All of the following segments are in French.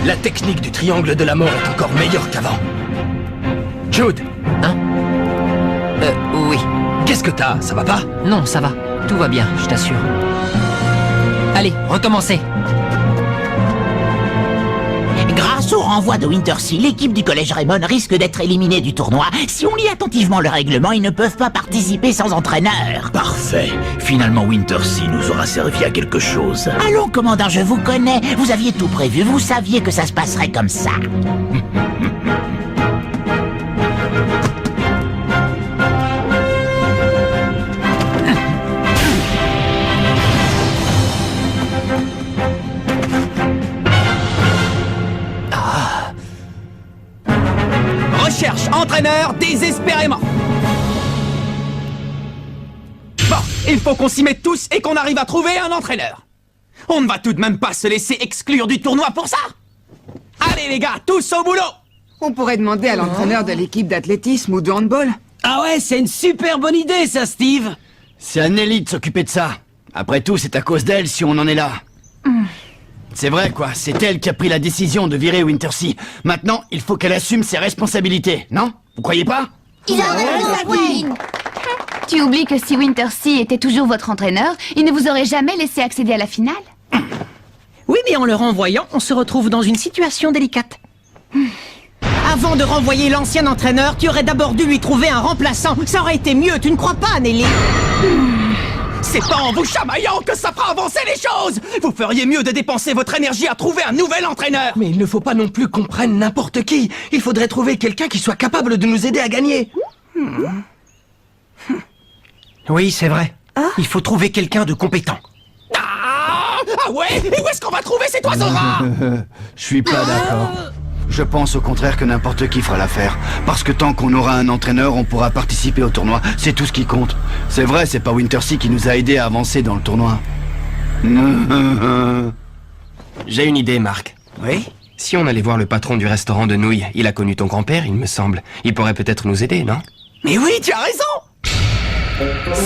La technique du triangle de la mort est encore meilleure qu'avant. Jude! Hein? Oui. Qu'est-ce que t'as? Ça va pas? Non, ça va. Tout va bien, je t'assure. Allez, recommencez. Grâce au renvoi de Wintersea, l'équipe du Collège Raymond risque d'être éliminée du tournoi. Si on lit attentivement le règlement, ils ne peuvent pas participer sans entraîneur. Parfait. Finalement, Wintersea nous aura servi à quelque chose. Allons, commandant, je vous connais. Vous aviez tout prévu, vous saviez que ça se passerait comme ça. Recherche entraîneur désespérément. Bon, il faut qu'on s'y mette tous et qu'on arrive à trouver un entraîneur. On ne va tout de même pas se laisser exclure du tournoi pour ça. Allez les gars, tous au boulot. On pourrait demander à l'entraîneur de l'équipe d'athlétisme ou de handball. Ah ouais, c'est une super bonne idée ça, Steve. C'est à Nelly de s'occuper de ça. Après tout, c'est à cause d'elle si on en est là. C'est vrai quoi, c'est elle qui a pris la décision de virer Wintersea. Maintenant, il faut qu'elle assume ses responsabilités, non? Vous croyez pas? Il a raison, Wayne. Tu oublies que si Wintersea était toujours votre entraîneur, il ne vous aurait jamais laissé accéder à la finale. Oui, mais en le renvoyant, on se retrouve dans une situation délicate. Avant de renvoyer l'ancien entraîneur, tu aurais d'abord dû lui trouver un remplaçant. Ça aurait été mieux, tu ne crois pas, Nelly? C'est pas en vous chamaillant que ça fera avancer les choses. Vous feriez mieux de dépenser votre énergie à trouver un nouvel entraîneur. Mais il ne faut pas non plus qu'on prenne n'importe qui. Il faudrait trouver quelqu'un qui soit capable de nous aider à gagner. Oui, c'est vrai. Il faut trouver quelqu'un de compétent. Ah ouais? Et où est-ce qu'on va trouver cet oiseau rare? Je suis pas d'accord. Je pense au contraire que n'importe qui fera l'affaire. Parce que tant qu'on aura un entraîneur, on pourra participer au tournoi. C'est tout ce qui compte. C'est vrai, c'est pas Wintersea qui nous a aidés à avancer dans le tournoi. J'ai une idée, Marc. Oui? Si on allait voir le patron du restaurant de nouilles, il a connu ton grand-père, il me semble. Il pourrait peut-être nous aider, non? Mais oui, tu as raison.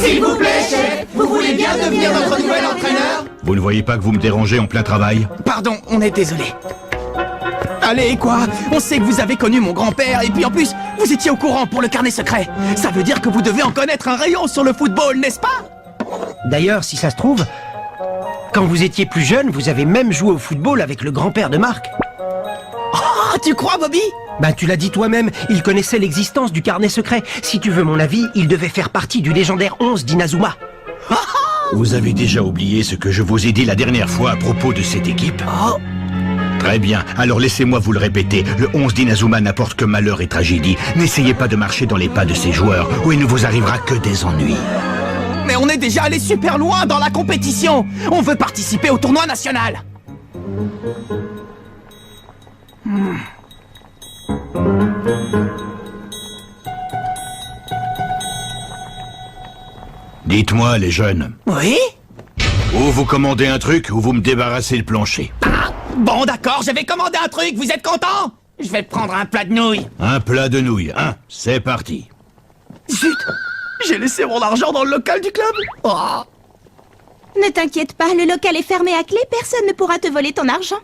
S'il vous plaît, chef, vous voulez bien devenir notre nouvel entraîneur? Vous ne voyez pas que vous me dérangez en plein travail? Pardon, on est désolé. Allez, quoi? On sait que vous avez connu mon grand-père, et puis en plus, vous étiez au courant pour le carnet secret. Ça veut dire que vous devez en connaître un rayon sur le football, n'est-ce pas? D'ailleurs, si ça se trouve, quand vous étiez plus jeune, vous avez même joué au football avec le grand-père de Marc. Oh, tu crois, Bobby? Ben, tu l'as dit toi-même, il connaissait l'existence du carnet secret. Si tu veux mon avis, il devait faire partie du légendaire 11 d'Inazuma. Vous avez déjà oublié ce que je vous ai dit la dernière fois à propos de cette équipe? Très bien, alors laissez-moi vous le répéter. Le 11 d'Inazuma n'apporte que malheur et tragédie. N'essayez pas de marcher dans les pas de ces joueurs, ou il ne vous arrivera que des ennuis. Mais on est déjà allé super loin dans la compétition. On veut participer au tournoi national. Dites-moi, les jeunes, Oui? ou vous commandez un truc, ou vous me débarrassez le plancher. Bon, d'accord, je vais commander un truc, vous êtes contents? Je vais prendre un plat de nouilles. Un plat de nouilles, hein? C'est parti. Zut! J'ai laissé mon argent dans le local du club. Oh. Ne t'inquiète pas, le local est fermé à clé, personne ne pourra te voler ton argent.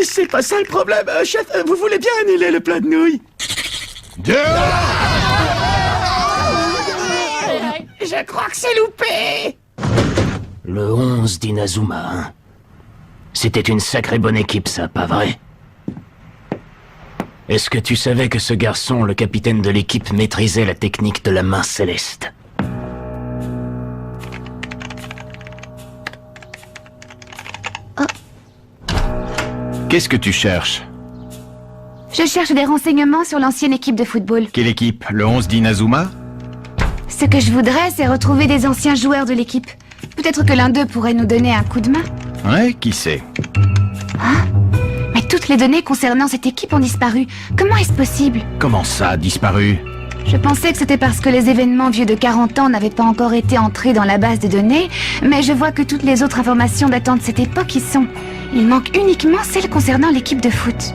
C'est pas ça le problème, chef. Vous voulez bien annuler le plat de nouilles? Je crois que c'est loupé. Le 11 d'Inazuma, hein? C'était une sacrée bonne équipe, ça, pas vrai? Est-ce que tu savais que ce garçon, le capitaine de l'équipe, maîtrisait la technique de la main céleste? Qu'est-ce que tu cherches? Je cherche des renseignements sur l'ancienne équipe de football. Quelle équipe? Le 11 d'Inazuma? Ce que je voudrais, c'est retrouver des anciens joueurs de l'équipe. Peut-être que l'un d'eux pourrait nous donner un coup de main. Ouais, qui sait? Mais toutes les données concernant cette équipe ont disparu. Comment est-ce possible? Comment ça, disparu? Je pensais que c'était parce que les événements vieux de 40 ans n'avaient pas encore été entrés dans la base de données, mais je vois que toutes les autres informations datant de cette époque y sont. Il manque uniquement celles concernant l'équipe de foot.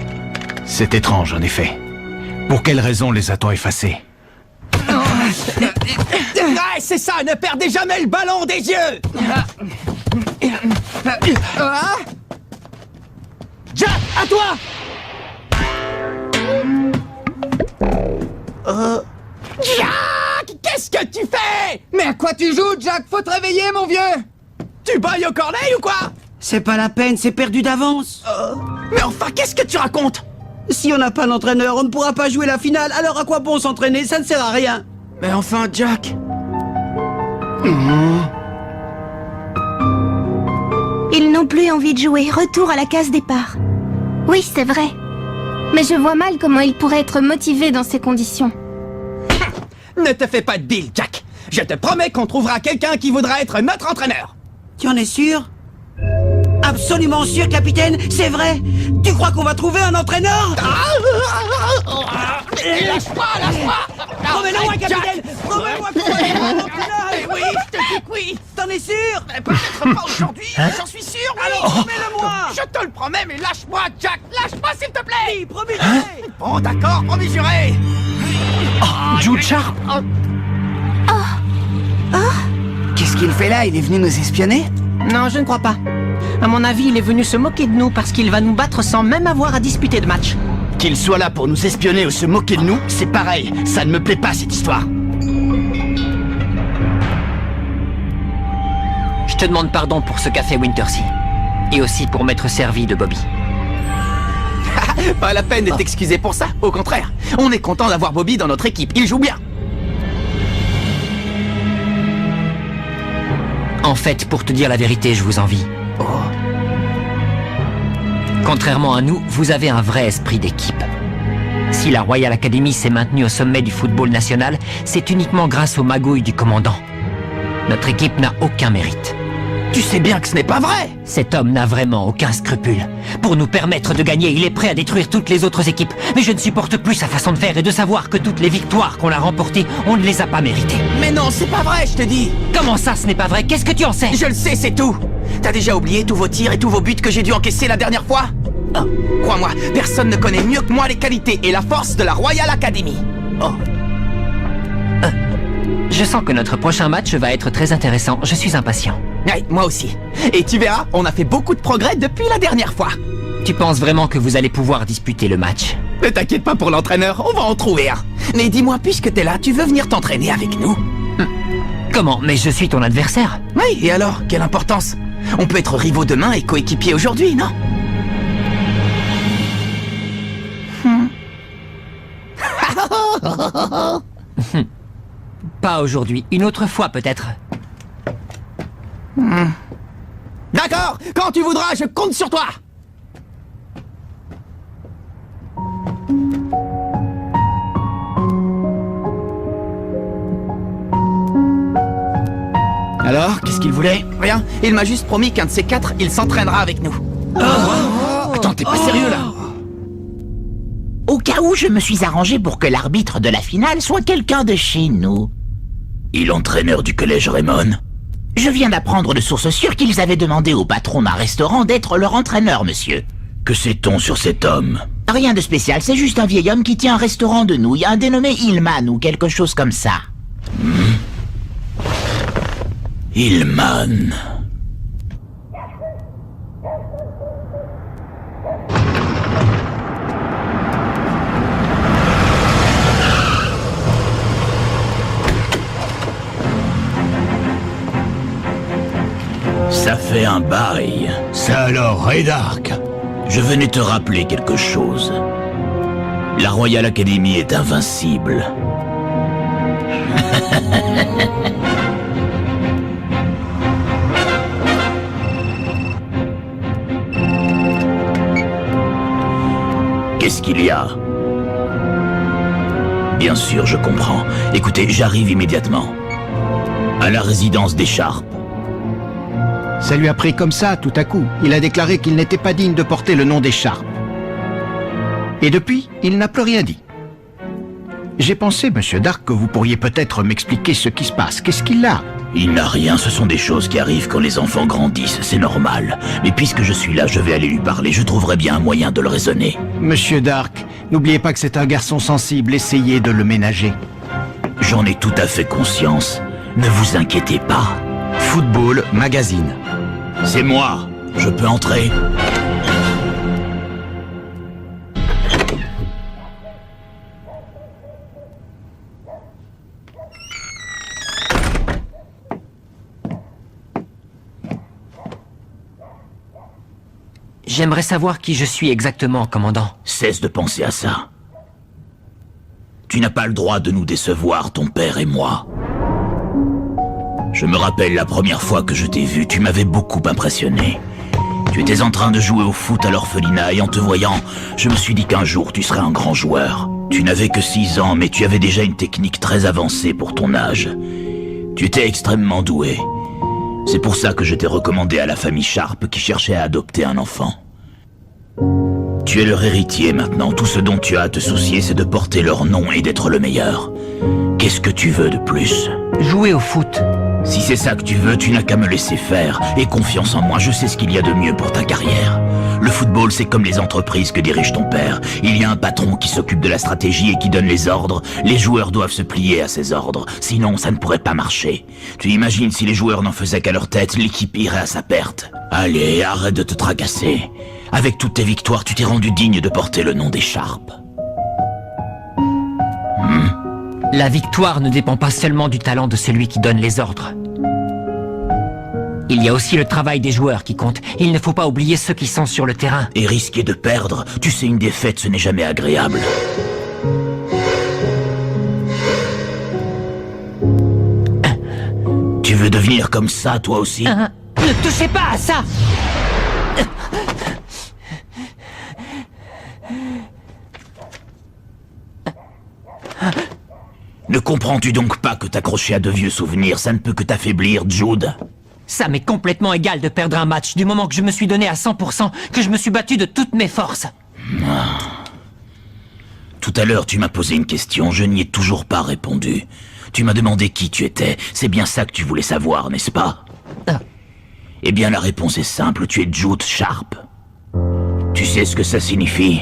C'est étrange, en effet. Pour quelle raison les a-t-on effacés? Ouais, c'est ça, ne perdez jamais le ballon des yeux. Jack, à toi. Jack, qu'est-ce que tu fais? Mais à quoi tu joues, Jack? Faut te réveiller, mon vieux! Tu bailles au corneille ou quoi? C'est pas la peine, c'est perdu d'avance. Mais enfin, qu'est-ce que tu racontes? Si on n'a pas d'entraîneur, on ne pourra pas jouer la finale, alors à quoi bon s'entraîner? Ça ne sert à rien. Mais enfin, Jack... Ils n'ont plus envie de jouer. Retour à la case départ. Oui, c'est vrai. Mais je vois mal comment il pourrait être motivé dans ces conditions. Ne te fais pas de deal, Jack. Je te promets qu'on trouvera quelqu'un qui voudra être notre entraîneur. Tu en es sûr? Absolument sûr, capitaine, c'est vrai. Tu crois qu'on va trouver un entraîneur? Lâche-moi, lâche-moi. Promets-le-moi, capitaine. Promets-moi qu'on va trouver un entraîneur. Oui, je te dis que oui. T'en es sûr? Peut-être pas aujourd'hui, j'en suis sûr, oui. Alors, promets-le-moi. Je te le promets, mais lâche-moi, Jack. Lâche-moi, s'il te plaît. Oui, promis juré. Bon, d'accord, promis juré. Jude Sharp. Qu'est-ce qu'il fait là? Il est venu nous espionner? Non, je ne crois pas. À mon avis, il est venu se moquer de nous parce qu'il va nous battre sans même avoir à disputer de match. Qu'il soit là pour nous espionner ou se moquer de nous, c'est pareil. Ça ne me plaît pas, cette histoire. Je te demande pardon pour ce qu'a fait Wintersea. Et aussi pour m'être servi de Bobby. Pas la peine d'être excusé pour ça. Au contraire, on est content d'avoir Bobby dans notre équipe. Il joue bien. En fait, pour te dire la vérité, je vous envie. Contrairement à nous, vous avez un vrai esprit d'équipe. Si la Royal Academy s'est maintenue au sommet du football national, c'est uniquement grâce aux magouilles du commandant. Notre équipe n'a aucun mérite. Tu sais bien que ce n'est pas vrai. Cet homme n'a vraiment aucun scrupule. Pour nous permettre de gagner, il est prêt à détruire toutes les autres équipes. Mais je ne supporte plus sa façon de faire et de savoir que toutes les victoires qu'on a remportées, on ne les a pas méritées. Mais non, c'est pas vrai, je te dis. Comment ça, ce n'est pas vrai? Qu'est-ce que tu en sais? Je le sais, c'est tout. T'as déjà oublié tous vos tirs et tous vos buts que j'ai dû encaisser la dernière fois? Crois-moi, personne ne connaît mieux que moi les qualités et la force de la Royal Academy. Je sens que notre prochain match va être très intéressant. Je suis impatient. Ouais, moi aussi. Et tu verras, on a fait beaucoup de progrès depuis la dernière fois. Tu penses vraiment que vous allez pouvoir disputer le match? Ne t'inquiète pas pour l'entraîneur, on va en trouver un. Mais dis-moi, puisque t'es là, tu veux venir t'entraîner avec nous? Comment? Mais je suis ton adversaire. Oui, et alors, quelle importance? On peut être rivaux demain et coéquipiers aujourd'hui, non? Pas aujourd'hui, une autre fois peut-être. D'accord, quand tu voudras, je compte sur toi. Alors, qu'est-ce qu'il voulait? Rien, il m'a juste promis qu'un de ces quatre, il s'entraînera avec nous. Attends, t'es pas sérieux là? Au cas où, je me suis arrangé pour que l'arbitre de la finale soit quelqu'un de chez nous. Et l'entraîneur du collège Raymond? Je viens d'apprendre de sources sûres qu'ils avaient demandé au patron d'un restaurant d'être leur entraîneur, monsieur. Que sait-on sur cet homme? Rien de spécial, c'est juste un vieil homme qui tient un restaurant de nouilles, un dénommé Hillman ou quelque chose comme ça. Hillman. Ça fait un bail. Ça alors, Ray Dark? Je venais te rappeler quelque chose. La Royal Academy est invincible. Qu'est-ce qu'il y a? Bien sûr, je comprends. Écoutez, j'arrive immédiatement. À la résidence des Sharp. Ça lui a pris comme ça, tout à coup. Il a déclaré qu'il n'était pas digne de porter le nom des Sharp. Et depuis, il n'a plus rien dit. J'ai pensé, Monsieur Dark, que vous pourriez peut-être m'expliquer ce qui se passe. Qu'est-ce qu'il a? Il n'a rien, ce sont des choses qui arrivent quand les enfants grandissent, c'est normal. Mais puisque je suis là, je vais aller lui parler, je trouverai bien un moyen de le raisonner. Monsieur Dark, n'oubliez pas que c'est un garçon sensible, essayez de le ménager. J'en ai tout à fait conscience. Ne vous inquiétez pas. Football Magazine. C'est moi. Je peux entrer. J'aimerais savoir qui je suis exactement, commandant. Cesse de penser à ça. Tu n'as pas le droit de nous décevoir, ton père et moi. Je me rappelle la première fois que je t'ai vu, tu m'avais beaucoup impressionné. Tu étais en train de jouer au foot à l'orphelinat et en te voyant, je me suis dit qu'un jour tu serais un grand joueur. Tu n'avais que 6 ans, mais tu avais déjà une technique très avancée pour ton âge. Tu étais extrêmement doué. C'est pour ça que je t'ai recommandé à la famille Sharp qui cherchait à adopter un enfant. Tu es leur héritier maintenant, tout ce dont tu as à te soucier c'est de porter leur nom et d'être le meilleur. Qu'est-ce que tu veux de plus? Jouer au foot. Si c'est ça que tu veux, tu n'as qu'à me laisser faire. Aie confiance en moi, je sais ce qu'il y a de mieux pour ta carrière. Le football, c'est comme les entreprises que dirige ton père. Il y a un patron qui s'occupe de la stratégie et qui donne les ordres. Les joueurs doivent se plier à ses ordres, sinon ça ne pourrait pas marcher. Tu imagines si les joueurs n'en faisaient qu'à leur tête, l'équipe irait à sa perte. Allez, arrête de te tracasser. Avec toutes tes victoires, tu t'es rendu digne de porter le nom des Sharp. La victoire ne dépend pas seulement du talent de celui qui donne les ordres. Il y a aussi le travail des joueurs qui compte. Il ne faut pas oublier ceux qui sont sur le terrain. Et risquer de perdre, tu sais, une défaite, ce n'est jamais agréable. Tu veux devenir comme ça, toi aussi? Ne touchez pas à ça! Ne comprends-tu donc pas que t'accrocher à de vieux souvenirs, ça ne peut que t'affaiblir, Jude? Ça m'est complètement égal de perdre un match, du moment que je me suis donné à 100%, que je me suis battu de toutes mes forces. Tout à l'heure, tu m'as posé une question, je n'y ai toujours pas répondu. Tu m'as demandé qui tu étais, c'est bien ça que tu voulais savoir, n'est-ce pas? Eh bien, la réponse est simple, tu es Jude Sharp. Tu sais ce que ça signifie?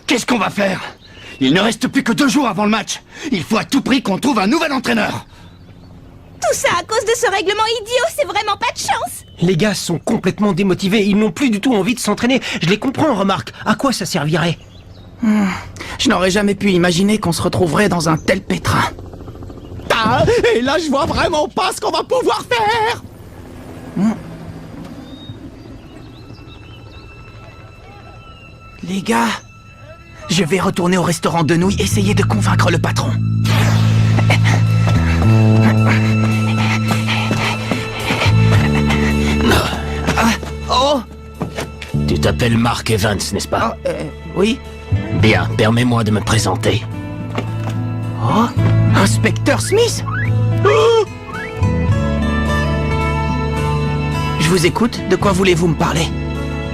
Qu'est-ce qu'on va faire? Il ne reste plus que 2 jours avant le match. Il faut à tout prix qu'on trouve un nouvel entraîneur. Tout ça à cause de ce règlement idiot, c'est vraiment pas de chance. Les gars sont complètement démotivés, ils n'ont plus du tout envie de s'entraîner. Je les comprends, remarque. À quoi ça servirait? Je n'aurais jamais pu imaginer qu'on se retrouverait dans un tel pétrin. Ah, et là, je vois vraiment pas ce qu'on va pouvoir faire. Les gars, je vais retourner au restaurant de nouilles, essayer de convaincre le patron. Oh! Tu t'appelles Mark Evans, n'est-ce pas? Oui. Bien, permets-moi de me présenter. Oh, Inspecteur Smith? Je vous écoute, de quoi voulez-vous me parler?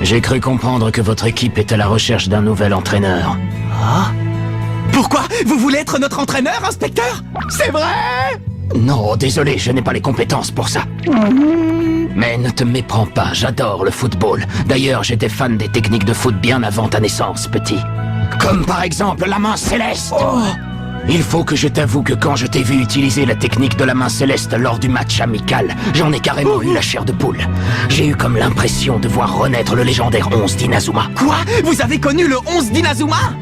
J'ai cru comprendre que votre équipe est à la recherche d'un nouvel entraîneur. Ah? Pourquoi? Vous voulez être notre entraîneur, inspecteur? C'est vrai? Non, désolé, je n'ai pas les compétences pour ça. Mais ne te méprends pas, j'adore le football. D'ailleurs, j'étais fan des techniques de foot bien avant ta naissance, petit. Comme par exemple la main céleste. Oh. Il faut que je t'avoue que quand je t'ai vu utiliser la technique de la main céleste lors du match amical, j'en ai carrément eu la chair de poule. J'ai eu comme l'impression de voir renaître le légendaire 11 d'Inazuma. Quoi? Vous avez connu le 11 d'Inazuma?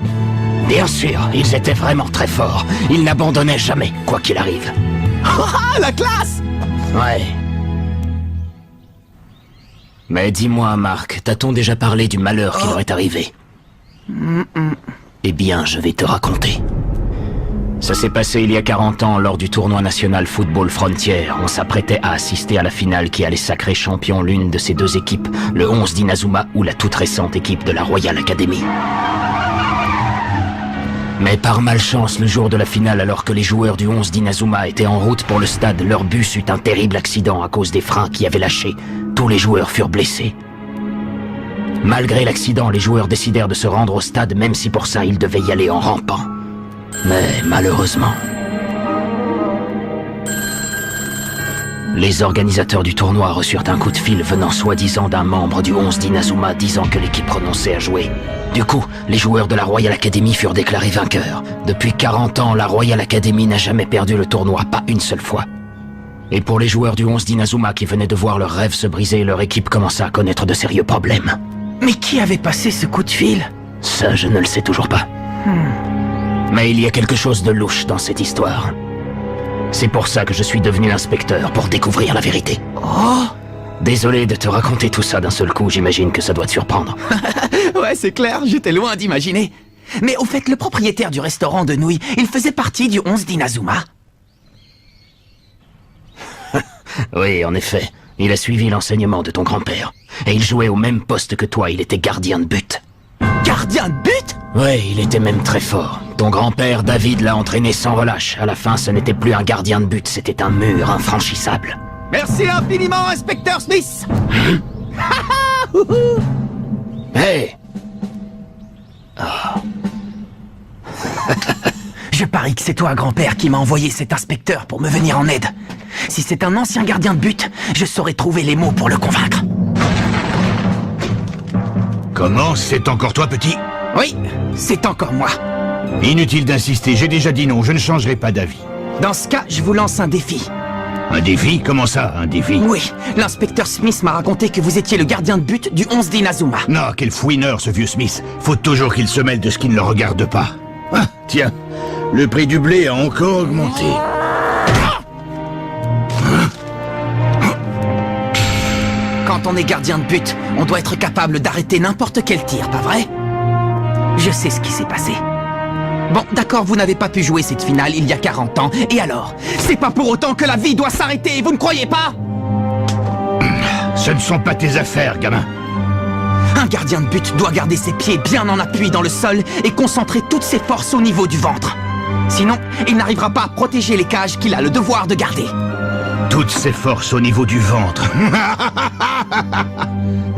Bien sûr, ils étaient vraiment très forts. Ils n'abandonnaient jamais, quoi qu'il arrive. Ah, la classe! Ouais. Mais dis-moi, Marc, t'a-t-on déjà parlé du malheur qui leur est arrivé? Eh bien, je vais te raconter. Ça s'est passé il y a 40 ans lors du tournoi national Football Frontier. On s'apprêtait à assister à la finale qui allait sacrer champion l'une de ces 2 équipes, le 11 d'Inazuma ou la toute récente équipe de la Royal Academy. Mais par malchance, le jour de la finale, alors que les joueurs du 11 d'Inazuma étaient en route pour le stade, leur bus eut un terrible accident à cause des freins qui avaient lâché. Tous les joueurs furent blessés. Malgré l'accident, les joueurs décidèrent de se rendre au stade, même si pour ça ils devaient y aller en rampant. Mais malheureusement, les organisateurs du tournoi reçurent un coup de fil venant soi-disant d'un membre du 11 d'Inazuma disant que l'équipe renonçait à jouer. Du coup, les joueurs de la Royal Academy furent déclarés vainqueurs. Depuis 40 ans, la Royal Academy n'a jamais perdu le tournoi, pas une seule fois. Et pour les joueurs du 11 d'Inazuma qui venaient de voir leurs rêves se briser, leur équipe commença à connaître de sérieux problèmes. Mais qui avait passé ce coup de fil? Ça, je ne le sais toujours pas. Mais il y a quelque chose de louche dans cette histoire. C'est pour ça que je suis devenu inspecteur, pour découvrir la vérité. Oh! Désolé de te raconter tout ça d'un seul coup, j'imagine que ça doit te surprendre. Ouais, c'est clair, j'étais loin d'imaginer. Mais au fait, le propriétaire du restaurant de nouilles, il faisait partie du 11 d'Inazuma? Oui, en effet. Il a suivi l'enseignement de ton grand-père. Et il jouait au même poste que toi, il était gardien de but. Gardien de but? Ouais, il était même très fort. Ton grand-père, David, l'a entraîné sans relâche. À la fin, ce n'était plus un gardien de but, c'était un mur infranchissable. Merci infiniment, inspecteur Smith. Hey! Je parie que c'est toi, grand-père, qui m'a envoyé cet inspecteur pour me venir en aide. Si c'est un ancien gardien de but, je saurais trouver les mots pour le convaincre. Comment? C'est encore toi, petit? Oui, c'est encore moi. Inutile d'insister, j'ai déjà dit non, je ne changerai pas d'avis. Dans ce cas, je vous lance un défi. Un défi? Comment ça, un défi? Oui, l'inspecteur Smith m'a raconté que vous étiez le gardien de but du 11 d'Inazuma. Non, quel fouineur, ce vieux Smith. Faut toujours qu'il se mêle de ce qui ne le regarde pas. Ah, tiens, le prix du blé a encore augmenté. Quand on est gardien de but, on doit être capable d'arrêter n'importe quel tir, pas vrai? Je sais ce qui s'est passé. Bon, d'accord, vous n'avez pas pu jouer cette finale il y a 40 ans, et alors? C'est pas pour autant que la vie doit s'arrêter, vous ne croyez pas? Ce ne sont pas tes affaires, gamin. Un gardien de but doit garder ses pieds bien en appui dans le sol et concentrer toutes ses forces au niveau du ventre. Sinon, il n'arrivera pas à protéger les cages qu'il a le devoir de garder. Toutes ses forces au niveau du ventre.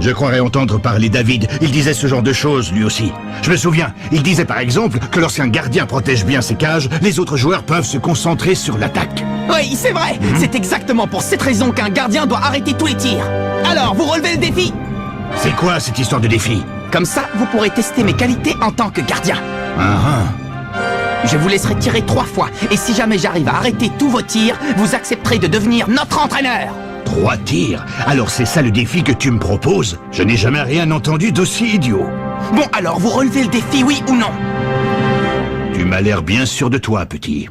Je croirais entendre parler David. Il disait ce genre de choses, lui aussi. Je me souviens, il disait par exemple que lorsqu'un gardien protège bien ses cages, les autres joueurs peuvent se concentrer sur l'attaque. Oui, c'est vrai. C'est exactement pour cette raison qu'un gardien doit arrêter tous les tirs. Alors, vous relevez le défi? C'est quoi cette histoire de défi? Comme ça, vous pourrez tester mes qualités en tant que gardien. Je vous laisserai tirer 3 fois, et si jamais j'arrive à arrêter tous vos tirs, vous accepterez de devenir notre entraîneur. 3 tirs? Alors c'est ça le défi que tu me proposes? Je n'ai jamais rien entendu d'aussi idiot. Bon, alors vous relevez le défi, oui ou non? Tu m'as l'air bien sûr de toi, petit.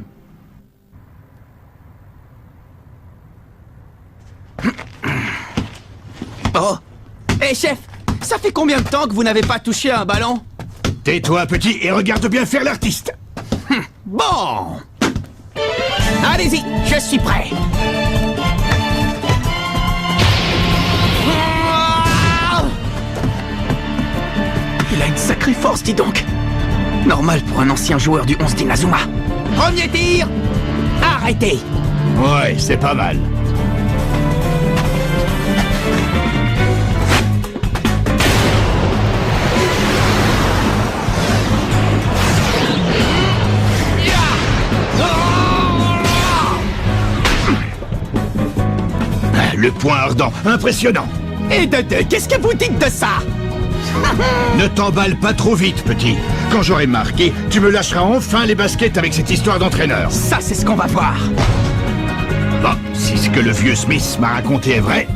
Oh! Hé, chef! Ça fait combien de temps que vous n'avez pas touché un ballon? Tais-toi, petit, et regarde bien faire l'artiste. Bon! Allez-y, je suis prêt. Il a une sacrée force, dis donc. Normal pour un ancien joueur du 11 d'Inazuma. Premier tir! Arrêtez! Ouais, c'est pas mal. Le point ardent, impressionnant. Et de deux, qu'est-ce que vous dites de ça? Ne t'emballe pas trop vite, petit. Quand j'aurai marqué, tu me lâcheras enfin les baskets avec cette histoire d'entraîneur. Ça, c'est ce qu'on va voir. Bon, si ce que le vieux Smith m'a raconté est vrai...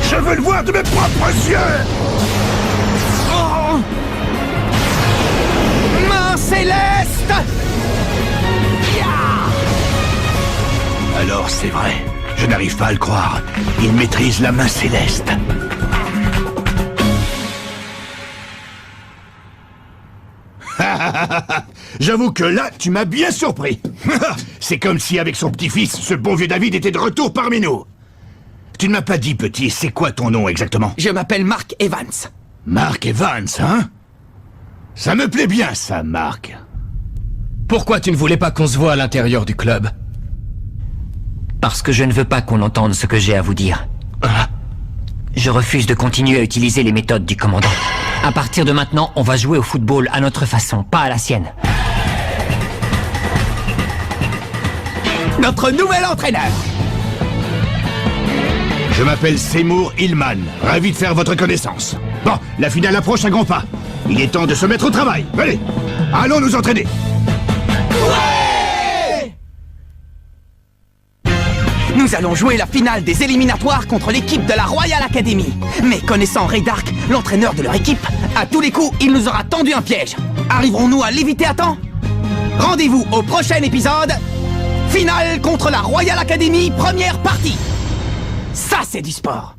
Je veux le voir de mes propres yeux! Oh! Main céleste! Alors c'est vrai, je n'arrive pas à le croire. Il maîtrise la main céleste. J'avoue que là, tu m'as bien surpris. C'est comme si avec son petit-fils, ce bon vieux David était de retour parmi nous. Tu ne m'as pas dit, petit, c'est quoi ton nom exactement? Je m'appelle Mark Evans. Mark Evans, hein? Ça me plaît bien, ça, Mark. Pourquoi tu ne voulais pas qu'on se voie à l'intérieur du club? Parce que je ne veux pas qu'on entende ce que j'ai à vous dire. Je refuse de continuer à utiliser les méthodes du commandant. À partir de maintenant, on va jouer au football à notre façon, pas à la sienne. Notre nouvel entraîneur! Je m'appelle Seymour Hillman. Ravi de faire votre connaissance. Bon, la finale approche à grands pas. Il est temps de se mettre au travail. Allez, allons nous entraîner. Nous Nous allons jouer la finale des éliminatoires contre l'équipe de la Royal Academy. Mais connaissant Ray Dark, l'entraîneur de leur équipe, à tous les coups, il nous aura tendu un piège. Arriverons-nous à l'éviter à temps? Rendez-vous au prochain épisode. Finale contre la Royal Academy, première partie. Ça, c'est du sport.